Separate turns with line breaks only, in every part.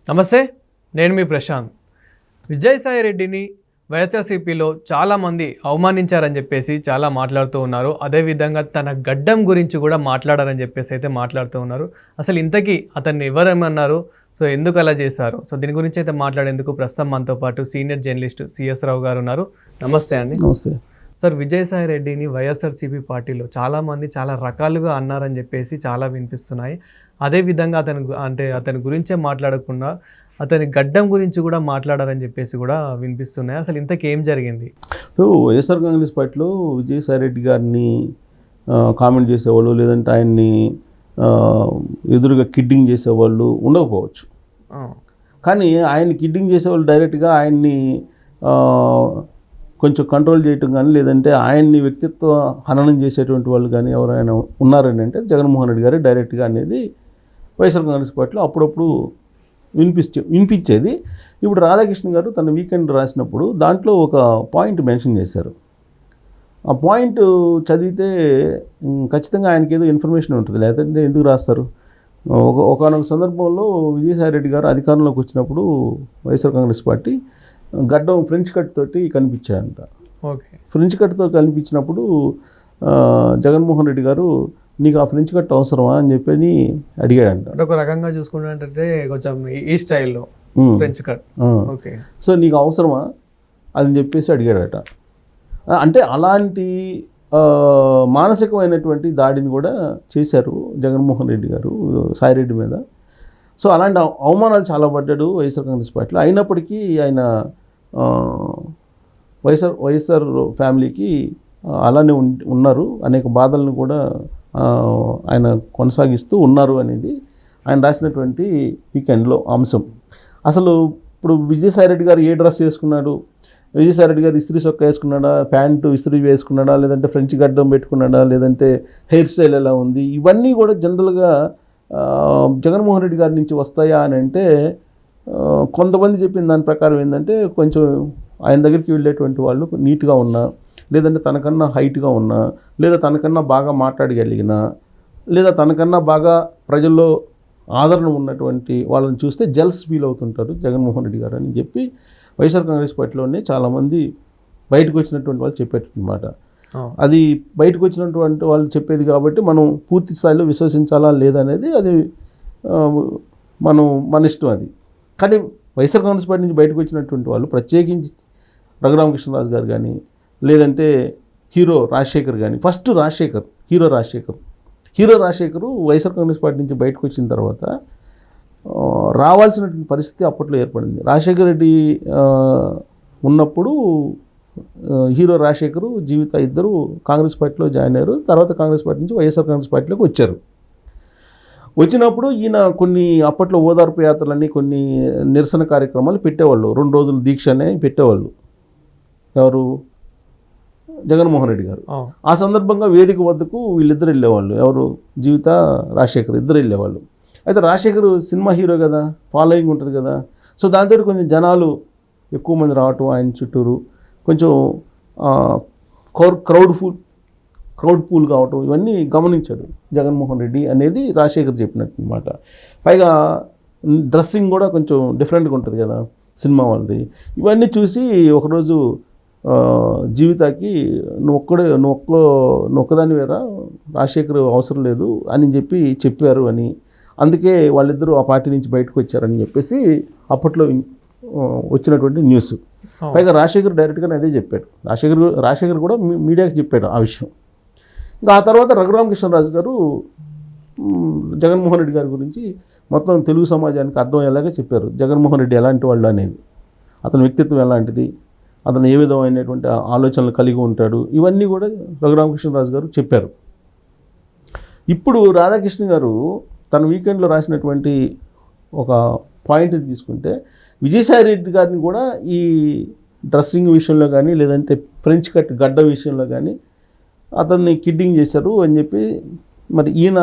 నమస్తే, నేను మీ ప్రశాంత్. విజయసాయి రెడ్డిని వైఎస్ఆర్సీపీలో చాలామంది అవమానించారని చెప్పేసి చాలా మాట్లాడుతూ ఉన్నారు. అదేవిధంగా తన గడ్డం గురించి కూడా మాట్లాడారని చెప్పేసి అయితే మాట్లాడుతూ ఉన్నారు. అసలు ఇంతకీ అతన్ని ఎవరేమన్నారు, సో ఎందుకు అలా చేశారు, సో దీని గురించి అయితే మాట్లాడేందుకు ప్రస్తుతం మనతో పాటు సీనియర్ జర్నలిస్ట్ సిఎస్ రావు గారు ఉన్నారు. నమస్తే అండి.
నమస్తే
సార్, విజయసాయి రెడ్డిని వైఎస్ఆర్సీపీ పార్టీలో చాలామంది చాలా రకాలుగా అన్నారని చెప్పేసి చాలా వినిపిస్తున్నాయి. అదేవిధంగా అతని గురించే మాట్లాడకుండా అతని గడ్డం గురించి కూడా మాట్లాడారని చెప్పేసి కూడా వినిపిస్తున్నాయి. అసలు ఇంతకేం జరిగింది?
వైఎస్ఆర్ కాంగ్రెస్ పార్టీలో విజయసాయి రెడ్డి గారిని కామెంట్ చేసేవాళ్ళు, లేదంటే ఆయన్ని ఎదురుగా కిడ్డింగ్ చేసేవాళ్ళు ఉండకపోవచ్చు. కానీ ఆయన కిడ్డింగ్ చేసేవాళ్ళు డైరెక్ట్గా ఆయన్ని కొంచెం కంట్రోల్ చేయటం కానీ, లేదంటే ఆయన్ని వ్యక్తిత్వ హననం చేసేటువంటి వాళ్ళు కానీ ఎవరైనా ఉన్నారని అంటే జగన్మోహన్ రెడ్డి గారు డైరెక్ట్గా అనేది వైఎస్ఆర్ కాంగ్రెస్ పార్టీలో అప్పుడప్పుడు వినిపించేది. ఇప్పుడు రాధాకృష్ణ గారు తన వీకెండ్ రాసినప్పుడు దాంట్లో ఒక పాయింట్ మెన్షన్ చేశారు. ఆ పాయింట్ చదివితే ఖచ్చితంగా ఆయనకి ఏదో ఇన్ఫర్మేషన్ ఉంటుంది, లేదంటే ఎందుకు రాస్తారు. ఒకనొక సందర్భంలో విజయసాయి రెడ్డి గారు అధికారంలోకి వచ్చినప్పుడు వైఎస్ఆర్ కాంగ్రెస్ పార్టీ గడ్డం ఫ్రెంచ్ కట్ తోటి కనిపించాయంట.
ఓకే,
ఫ్రెంచ్ కట్తో కనిపించినప్పుడు జగన్మోహన్ రెడ్డి గారు నీకు ఆ ఫ్రెంచ్ కట్ అవసరమా అని చెప్పి అడిగాడంట.
ఒక రకంగా చూసుకుంటే కొంచెం ఈ స్టైల్లో ఫ్రెంచ్ కట్. ఓకే,
సో నీకు అవసరమా అని చెప్పేసి అడిగాడట. అంటే అలాంటి మానసికమైనటువంటి దాడిని కూడా చేశారు జగన్మోహన్ రెడ్డి గారు సాయిరెడ్డి మీద. సో అలాంటి అవమానాలు చాలా పడ్డాడు వైఎస్ఆర్ కాంగ్రెస్ పార్టీలో. అయినప్పటికీ ఆయన వైఎస్ఆర్ ఫ్యామిలీకి అలానే ఉన్నారు, అనేక బాధలను కూడా ఆయన కొనసాగిస్తూ ఉన్నారు అనేది ఆయన రాసినటువంటి వీకెండ్లో అంశం. అసలు ఇప్పుడు విజయసాయి రెడ్డి గారు ఏ డ్రెస్ చేసుకున్నాడు, విజయసాయి రెడ్డి గారు ఇస్త్రీ సొక్క వేసుకున్నాడా, ప్యాంటు ఇస్త్రీ వేసుకున్నాడా, లేదంటే ఫ్రెంచ్ గడ్డం పెట్టుకున్నాడా, లేదంటే హెయిర్ స్టైల్ ఎలా ఉంది, ఇవన్నీ కూడా జనరల్గా జగన్మోహన్ రెడ్డి గారి నుంచి వస్తాయా అని అంటే కొంతమంది చెప్పిన దాని ప్రకారం ఏంటంటే కొంచెం ఆయన దగ్గరికి వెళ్ళేటువంటి వాళ్ళు నీట్గా ఉన్నా, లేదంటే తనకన్నా హైట్గా ఉన్నా, లేదా తనకన్నా బాగా మాట్లాడగలిగిన, లేదా తనకన్నా బాగా ప్రజల్లో ఆదరణ ఉన్నటువంటి వాళ్ళని చూస్తే జెల్స్ ఫీల్ అవుతుంటారు జగన్మోహన్ రెడ్డి గారు అని చెప్పి వైఎస్ఆర్ కాంగ్రెస్ పార్టీలోనే చాలామంది బయటకు వచ్చినటువంటి వాళ్ళు చెప్పేటమాట. అది బయటకు వచ్చినటువంటి వాళ్ళు చెప్పేది కాబట్టి మనం పూర్తి స్థాయిలో విశ్వసించాలా లేదనేది అది మన ఇష్టం అది. కానీ వైఎస్ఆర్ కాంగ్రెస్ పార్టీ నుంచి బయటకు వచ్చినటువంటి వాళ్ళు ప్రత్యేకించి రఘురామకృష్ణరాజు గారు కానీ, లేదంటే హీరో రాజశేఖర్ కానీ, first hero Rajasekhar YSR Congress party నుంచి బయటకు వచ్చిన తర్వాత రావాల్సినటువంటి పరిస్థితి అప్పట్లో ఏర్పడింది. రాజశేఖర రెడ్డి ఉన్నప్పుడు హీరో రాజశేఖర్, జీవిత ఇద్దరు కాంగ్రెస్ పార్టీలో జాయిన్ అయ్యారు. తర్వాత కాంగ్రెస్ పార్టీ నుంచి వైఎస్ఆర్ కాంగ్రెస్ పార్టీలోకి వచ్చారు. వచ్చినప్పుడు ఈయన కొన్ని అప్పట్లో ఓదార్పు యాత్రలన్నీ, కొన్ని నిరసన కార్యక్రమాలు పెట్టేవాళ్ళు. 2 రోజుల దీక్షనే పెట్టేవాళ్ళు ఎవరు, జగన్మోహన్ రెడ్డి గారు. ఆ సందర్భంగా వేదిక వద్దకు వీళ్ళిద్దరు వెళ్ళేవాళ్ళు, ఎవరు, జీవిత, రాజశేఖర్ ఇద్దరు వెళ్ళేవాళ్ళు. అయితే రాజశేఖర్ సినిమా హీరో కదా, ఫాలోయింగ్ ఉంటుంది కదా, సో దాంతో కొంచెం జనాలు ఎక్కువ మంది రావటం, ఆయన చుట్టూరు కొంచెం క్రౌడ్ పూల్ కావటం, ఇవన్నీ గమనించాడు జగన్మోహన్ రెడ్డి అనేది రాజశేఖర్ చెప్పినట్టు అనమాట. పైగా డ్రెస్సింగ్ కూడా కొంచెం డిఫరెంట్గా ఉంటుంది కదా సినిమా వాళ్ళది. ఇవన్నీ చూసి ఒకరోజు జీవితాకి నువ్వు ఒక్కదాని వేరా, రాజశేఖర్ అవసరం లేదు అని చెప్పారు అని, అందుకే వాళ్ళిద్దరూ ఆ పార్టీ నుంచి బయటకు వచ్చారని చెప్పేసి అప్పట్లో వచ్చినటువంటి న్యూస్. పైగా రాజశేఖర్ డైరెక్ట్గానే అదే చెప్పాడు. రాజశేఖర్ కూడా మీడియాకి చెప్పాడు ఆ విషయం. ఇంకా ఆ తర్వాత రఘురామకృష్ణరాజు గారు జగన్మోహన్ రెడ్డి గారి గురించి మొత్తం తెలుగు సమాజానికి అర్థమయ్యేలాగా చెప్పారు. జగన్మోహన్ రెడ్డి ఎలాంటి వాళ్ళు అనేది, అతని వ్యక్తిత్వం ఎలాంటిది, అతను ఏ విధమైనటువంటి ఆలోచనలు కలిగి ఉంటాడు, ఇవన్నీ కూడా రఘురామకృష్ణరాజు గారు చెప్పారు. ఇప్పుడు రాధాకృష్ణ గారు తన వీకెండ్లో రాసినటువంటి ఒక పాయింట్ తీసుకుంటే, విజయసాయి రెడ్డి గారిని కూడా ఈ డ్రెస్సింగ్ విషయంలో కానీ, లేదంటే ఫ్రెంచ్ కట్ గడ్డ విషయంలో కానీ అతన్ని కిడ్డింగ్ చేశారు అని చెప్పి మరి ఈయన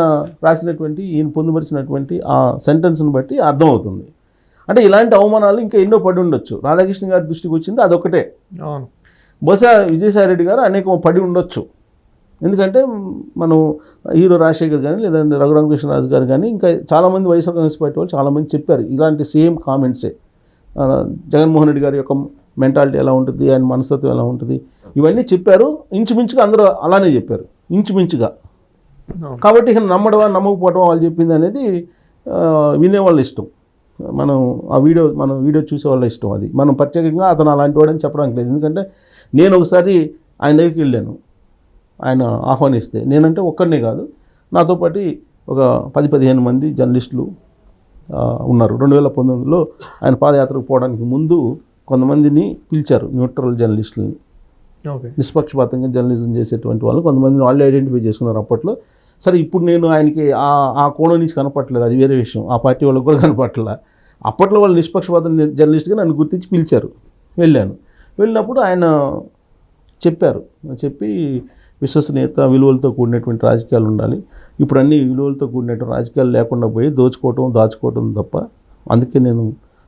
పొందుపరిచినటువంటి ఆ సెంటెన్స్ని బట్టి అర్థమవుతుంది. అంటే ఇలాంటి అవమానాలు ఇంకా ఎన్నో పడి ఉండొచ్చు. రాధాకృష్ణ గారి దృష్టికి వచ్చింది అదొకటే.
అవును,
బహుశా విజయసాయి రెడ్డి గారు అనేక పడి ఉండొచ్చు. ఎందుకంటే మనం హీరో రాజశేఖర్ కానీ లేదంటే రఘురామకృష్ణరాజు గారు కానీ ఇంకా చాలామంది వైఎస్ఆర్ కాంగ్రెస్ పార్టీ వాళ్ళు చాలామంది చెప్పారు ఇలాంటి సేమ్ కామెంట్సే. జగన్మోహన్ రెడ్డి గారి యొక్క మెంటాలిటీ ఎలా ఉంటుంది, ఆయన మనస్తత్వం ఎలా ఉంటుంది, ఇవన్నీ చెప్పారు. ఇంచుమించుగా అందరూ అలానే చెప్పారు, ఇంచుమించుగా. కాబట్టి ఇక నమ్మడమా నమ్మకపోవడం వాళ్ళు చెప్పింది అనేది వినేవాళ్ళ ఇష్టం. మనం వీడియో చూసే వాళ్ళ ఇష్టం. అది మనం ప్రత్యేకంగా అతను అలాంటి వాడని చెప్పడానికి లేదు. ఎందుకంటే నేను ఒకసారి ఆయన దగ్గరికి వెళ్ళాను, ఆయన ఆహ్వానిస్తే. నేనంటే ఒక్కడినే కాదు, నాతో పాటు ఒక 10-15 మంది జర్నలిస్టులు ఉన్నారు. 2019లో ఆయన పాదయాత్రకు పోవడానికి ముందు కొంతమందిని పిలిచారు, న్యూట్రల్ జర్నలిస్టులని, నిష్పక్షపాతంగా జర్నలిజం చేసేటువంటి వాళ్ళు కొంతమందిని వాళ్ళే ఐడెంటిఫై చేసుకున్నారు అప్పట్లో. సరే, ఇప్పుడు నేను ఆయనకి ఆ కోణం నుంచి కనపట్లేదు, అది వేరే విషయం. ఆ పార్టీ వాళ్ళకి కూడా కనపట్లేదు. అప్పట్లో వాళ్ళు నిష్పక్షపాతం జర్నలిస్ట్గా నన్ను గుర్తించి పిలిచారు. వెళ్ళినప్పుడు ఆయన చెప్పి విశ్వసనీయత, విలువలతో కూడినటువంటి రాజకీయాలు ఉండాలి. ఇప్పుడు అన్ని విలువలతో కూడినటువంటి రాజకీయాలు లేకుండా పోయి దాచుకోవటం తప్ప. అందుకే నేను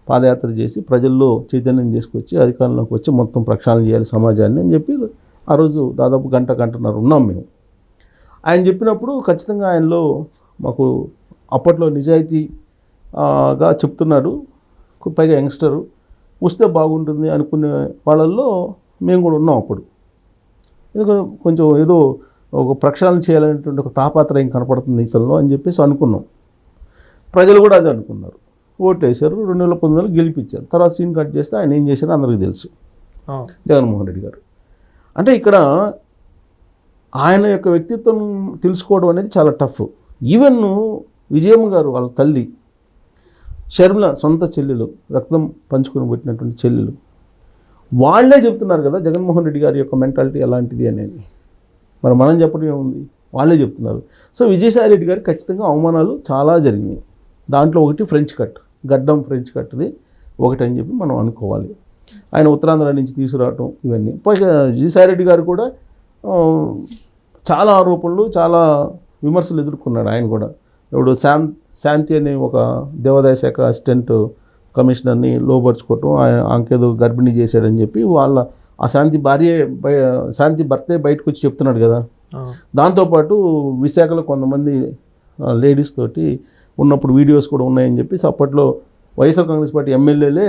పాదయాత్ర చేసి ప్రజల్లో చైతన్యం తీసుకొచ్చి అధికారంలోకి వచ్చి మొత్తం ప్రక్షాళన చేయాలి సమాజాన్ని అని చెప్పి ఆ రోజు దాదాపు గంటన్నర ఉన్నాం మేము. ఆయన చెప్పినప్పుడు ఖచ్చితంగా ఆయనలో మాకు అప్పట్లో నిజాయితీగా చెప్తున్నాడు, పైగా యంగ్స్టరు, వస్తే బాగుంటుంది అనుకునే వాళ్ళల్లో మేము కూడా ఉన్నాం అప్పుడు. ఎందుకంటే కొంచెం ఏదో ఒక ప్రక్షాళన చేయాలనేటువంటి ఒక తాపాత్రయం కనపడుతుంది ఇతరులో అని చెప్పేసి అనుకున్నాం. ప్రజలు కూడా అదే అనుకున్నారు, ఓట్లు వేశారు. 2019లో గెలిపించారు. తర్వాత సీన్ కట్ చేస్తే ఆయన ఏం చేశారో అందరికీ తెలుసు, జగన్మోహన్ రెడ్డి గారు. అంటే ఇక్కడ ఆయన యొక్క వ్యక్తిత్వం తెలుసుకోవడం అనేది చాలా టఫ్. ఈవెన్ విజయమ్మ గారు వాళ్ళ తల్లి షర్మిల సొంత చెల్లెలు, రక్తం పంచుకొని పెట్టినటువంటి చెల్లెలు, వాళ్ళే చెప్తున్నారు కదా జగన్మోహన్ రెడ్డి గారి యొక్క మెంటాలిటీ ఎలాంటిది అనేది. మరి మనం చెప్పడం ఏముంది, వాళ్ళే చెప్తున్నారు. సో విజయసాయి రెడ్డి గారికి ఖచ్చితంగా అవమానాలు చాలా జరిగినాయి. దాంట్లో ఒకటి ఫ్రెంచ్ కట్, గడ్డం ఫ్రెంచ్ కట్ది ఒకటి అని చెప్పి మనం అనుకోవాలి. ఆయన ఉత్తరాంధ్ర నుంచి తీసుకురావటం ఇవన్నీ. పైగా విజయసాయి రెడ్డి గారు కూడా చాలా ఆరోపణలు, చాలా విమర్శలు ఎదుర్కొన్నాడు. ఆయన కూడా ఇప్పుడు శాంతి అనే ఒక దేవాదాయ శాఖ అసిస్టెంట్ కమిషనర్ని లోపరుచుకోవటం, ఆంకేదో గర్భిణీ చేశాడని చెప్పి ఆ శాంతి భర్తే బయటకు వచ్చి చెప్తున్నాడు కదా. దాంతోపాటు విశాఖలో కొంతమంది లేడీస్ తోటి ఉన్నప్పుడు వీడియోస్ కూడా ఉన్నాయని చెప్పి అప్పట్లో వైఎస్ఆర్ కాంగ్రెస్ పార్టీ ఎమ్మెల్యేలే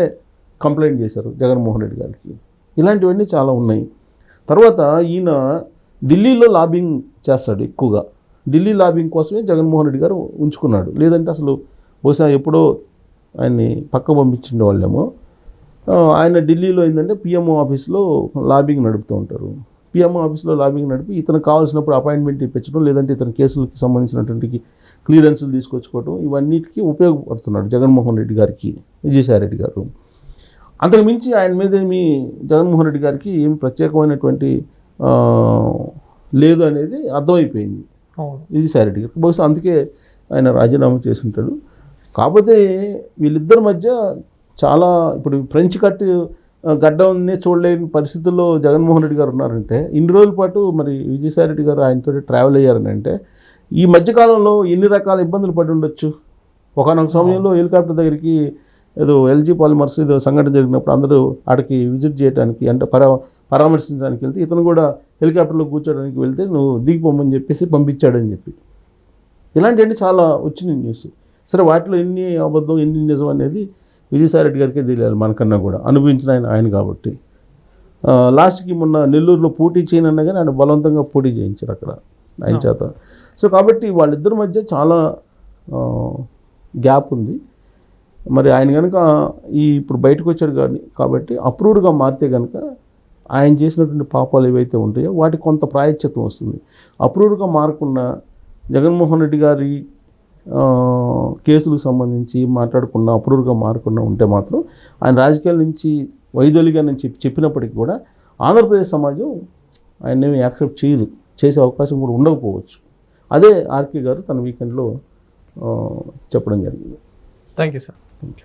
కంప్లైంట్ చేశారు జగన్మోహన్ రెడ్డి గారికి. ఇలాంటివన్నీ చాలా ఉన్నాయి. తర్వాత ఈయన ఢిల్లీలో లాబింగ్ చేస్తాడు ఎక్కువగా. ఢిల్లీ లాబింగ్ కోసమే జగన్మోహన్ రెడ్డి గారు ఉంచుకున్నాడు. లేదంటే అసలు బహుశా ఎప్పుడో ఆయన్ని పక్క పంపించిన వాళ్ళేమో. ఆయన ఢిల్లీలో ఏంటంటే పిఎంఓ ఆఫీస్లో లాబింగ్ నడుపుతూ ఉంటారు. పిఎంఓ ఆఫీస్లో లాబింగ్ నడిపి ఇతను కావాల్సినప్పుడు అపాయింట్మెంట్ ఇప్పించడం, లేదంటే ఇతని కేసులకి సంబంధించినటువంటి క్లియరెన్సులు తీసుకొచ్చుకోవడం, ఇవన్నిటికీ ఉపయోగపడుతున్నాడు జగన్మోహన్ రెడ్డి గారికి విజయసాయి రెడ్డి గారు. అంతకు మించి ఆయన మీద జగన్మోహన్ రెడ్డి గారికి ఏమి ప్రత్యేకమైనటువంటి లేదు అనేది అర్థమైపోయింది విజయసాయి రెడ్డి గారికి. బహుశా అందుకే ఆయన రాజీనామా చేసి ఉంటాడు. కాకపోతే వీళ్ళిద్దరి మధ్య చాలా ఇప్పుడు ఫ్రెంచ్ కట్ గడ్డనే చూడలేని పరిస్థితుల్లో జగన్మోహన్ రెడ్డి గారు ఉన్నారంటే, ఇన్ని రోజుల పాటు మరి విజయసాయి రెడ్డి గారు ఆయనతో ట్రావెల్ అయ్యారని అంటే ఈ మధ్యకాలంలో ఎన్ని రకాల ఇబ్బందులు పడి ఉండొచ్చు. ఒకనొక సమయంలో హెలికాప్టర్ దగ్గరికి ఏదో ఎల్జీ పాలిమర్స్ ఏదో సంఘటన జరిగినప్పుడు అందరూ ఆడికి విజిట్ చేయడానికి అంటే పరామర్శించడానికి వెళ్తే ఇతను కూడా హెలికాప్టర్లో కూర్చోడానికి వెళ్తే నువ్వు దిగిపోమని చెప్పేసి పంపించాడని చెప్పి ఇలాంటివన్నీ చాలా వచ్చినాయి న్యూస్. సరే, వాటిలో ఎన్ని అబద్ధం ఎన్ని నిజం అనేది విజయసాయి రెడ్డి గారికే తెలియాలి, మనకన్నా కూడా అనుభవించిన ఆయన కాబట్టి. లాస్ట్కి మొన్న నెల్లూరులో పోటీ చేయనన్నా కానీ ఆయన బలవంతంగా పోటీ చేయించారు అక్కడ ఆయన చేత. సో కాబట్టి వాళ్ళిద్దరి మధ్య చాలా గ్యాప్ ఉంది. మరి ఆయన కనుక ఇప్పుడు బయటకు వచ్చాడు కాబట్టి అప్రూవ్డ్గా మారితే కనుక ఆయన చేసినటువంటి పాపాలు ఏవైతే ఉంటాయో వాటికి కొంత ప్రాయశ్చిత్తం వస్తుంది. అప్రూవ్డ్గా మారకుండా జగన్మోహన్ రెడ్డి గారి కేసులకు సంబంధించి మాట్లాడకుండా అప్రూవ్డ్గా మారకుండా ఉంటే మాత్రం ఆయన రాజకీయాల నుంచి వైదొలిగానని చెప్పినప్పటికీ కూడా ఆంధ్రప్రదేశ్ సమాజం ఆయన్ని యాక్సెప్ట్ చేసే అవకాశం కూడా ఉండకపోవచ్చు. అదే ఆర్కే గారు తన వీకెండ్లో చెప్పడం జరిగింది.
Thank you sir.